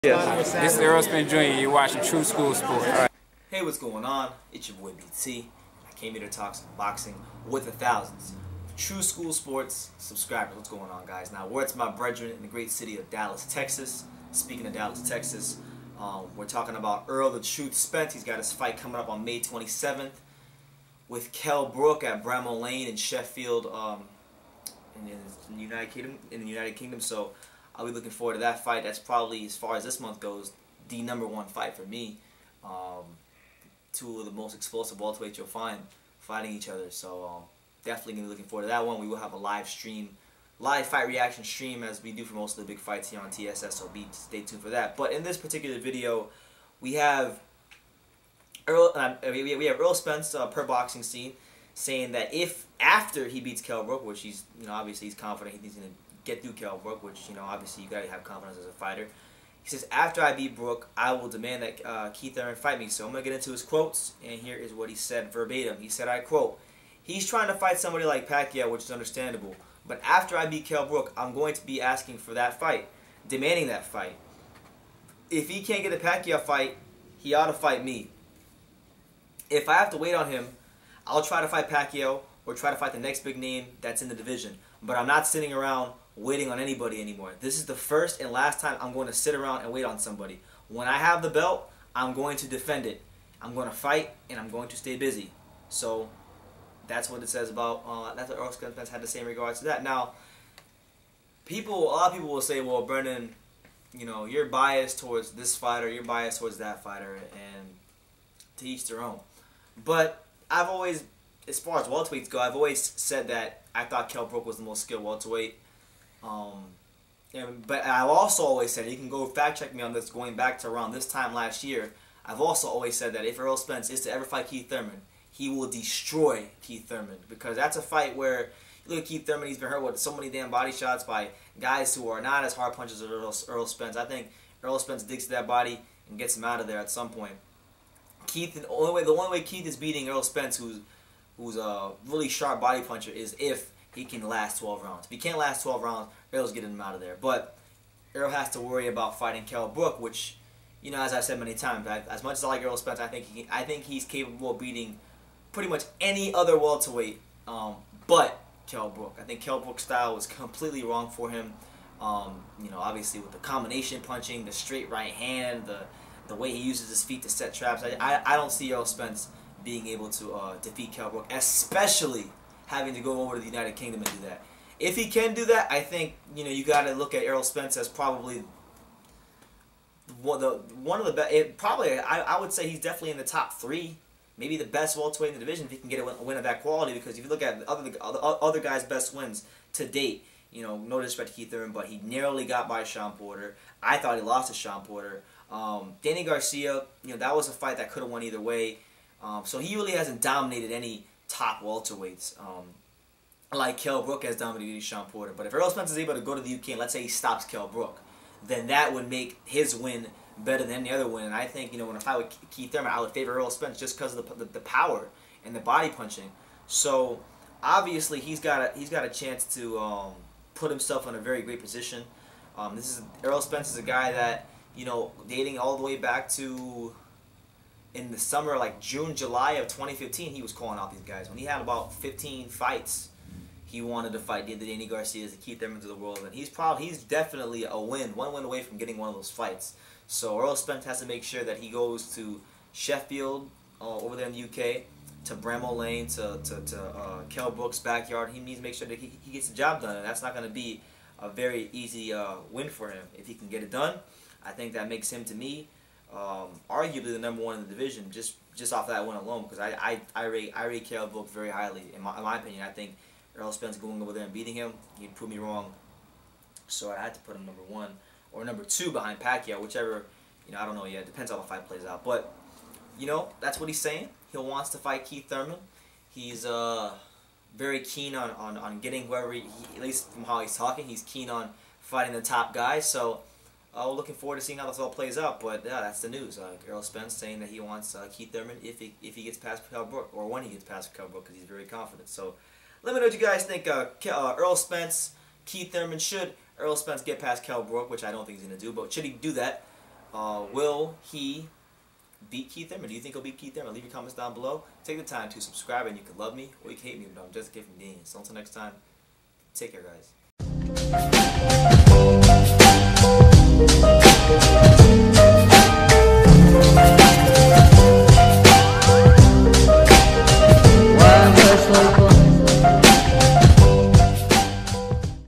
Yes. This is Errol Spence Jr. You're watching True School Sports. All right. Hey, what's going on? It's your boy BT. I came here to talk some boxing with the thousands. True School Sports subscribers. What's going on, guys? Now, words to my brethren in the great city of Dallas, Texas. Speaking of Dallas, Texas, we're talking about Errol the Truth Spence. He's got his fight coming up on May 27th with Kell Brook at Bramall Lane in Sheffield, in the United Kingdom. So I'll be looking forward to that fight. That's probably, as far as this month goes, the #1 fight for me. Two of the most explosive welterweights you'll find fighting each other. So definitely going to be looking forward to that one. We will have a live fight reaction stream as we do for most of the big fights here on TSS. So stay tuned for that. But in this particular video, we have Errol Spence per Boxing Scene saying that if after he beats Kell Brook, which he's obviously he's confident he's going to get through Kell Brook, which obviously you gotta have confidence as a fighter. He says, after I beat Brook, I will demand that Keith Thurman fight me. So I'm gonna get into his quotes, and here is what he said verbatim. He said, I quote, "He's trying to fight somebody like Pacquiao, which is understandable. But after I beat Kell Brook, I'm going to be asking for that fight, demanding that fight. If he can't get a Pacquiao fight, he ought to fight me. If I have to wait on him, I'll try to fight Pacquiao or try to fight the next big name that's in the division. But I'm not sitting around waiting on anybody anymore. This is the first and last time I'm going to sit around and wait on somebody. When I have the belt, I'm going to defend it. I'm going to fight, and I'm going to stay busy." So that's what it says about, that's what Errol Spence had to say in regards to that. Now, a lot of people will say, well, Brendan, you're biased towards this fighter, you're biased towards that fighter, and to each their own. But I've always, as far as welterweights go, I've always said that I thought Kell Brook was the most skilled welterweight. But I've also always said, you can go fact check me on this, going back to around this time last year, I've also always said that if Errol Spence is to ever fight Keith Thurman, he will destroy Keith Thurman. Because that's a fight where, you look at Keith Thurman, he's been hurt with so many damn body shots by guys who are not as hard punches as Errol Spence. I think Errol Spence digs to that body and gets him out of there at some point. The only way Keith is beating Errol Spence, who's a really sharp body puncher, is if he can last 12 rounds. If he can't last 12 rounds, Errol's getting him out of there. But Errol has to worry about fighting Kell Brook, which, as I've said many times, as much as I like Errol Spence, I think he's capable of beating pretty much any other welterweight but Kell Brook. I think Kell Brook's style was completely wrong for him. Obviously with the combination punching, the straight right hand, the way he uses his feet to set traps. I don't see Errol Spence being able to defeat Kell Brook, especially having to go over to the United Kingdom and do that. If he can do that, I think you got to look at Errol Spence as probably one of the best. Probably, I would say he's definitely in the top 3, maybe the best welterweight in the division if he can get a win of that quality. Because if you look at other guys' best wins to date, no disrespect to Keith Thurman, but he narrowly got by Sean Porter. I thought he lost to Sean Porter. Danny Garcia, that was a fight that could have won either way. So he really hasn't dominated any top welterweights like Kell Brook has dominated Sean Porter. But if Errol Spence is able to go to the UK and let's say he stops Kell Brook, then that would make his win better than any other win. And I think, when I fight with Keith Thurman, I would favor Errol Spence just because of the power and the body punching. So obviously he's got a chance to put himself in a very great position. Errol Spence is a guy that, dating all the way back to in the summer, like June, July of 2015, he was calling out these guys. When he had about 15 fights, he wanted to fight the Danny Garcias, the Keith Thurmans of the world, and he's definitely one win away from getting one of those fights. So Errol Spence has to make sure that he goes to Sheffield, over there in the UK, to Bramall Lane, to Kell Brook's backyard. He needs to make sure that he gets the job done, and that's not going to be a very easy win for him. If he can get it done, I think that makes him, to me, arguably the #1 in the division, just off that win alone. Because I rate Kell Brook very highly. In my opinion, I think Errol Spence going over there and beating him, he'd prove me wrong. So I had to put him #1 or #2 behind Pacquiao, whichever. I don't know yet. Depends how the fight plays out. But that's what he's saying. He wants to fight Keith Thurman. He's very keen on getting whoever at least from how he's talking, he's keen on fighting the top guys. So we're looking forward to seeing how this all plays out. But yeah, that's the news. Errol Spence saying that he wants Keith Thurman if he gets past Kell Brook, or when he gets past Kell Brook, because he's very confident. So let me know what you guys think. Errol Spence, Keith Thurman, should Errol Spence get past Kell Brook, which I don't think he's going to do, but should he do that? Will he beat Keith Thurman? Do you think he'll beat Keith Thurman? Leave your comments down below. Take the time to subscribe, and you can love me or you can hate me, but I'm just giving names. So until next time, take care, guys.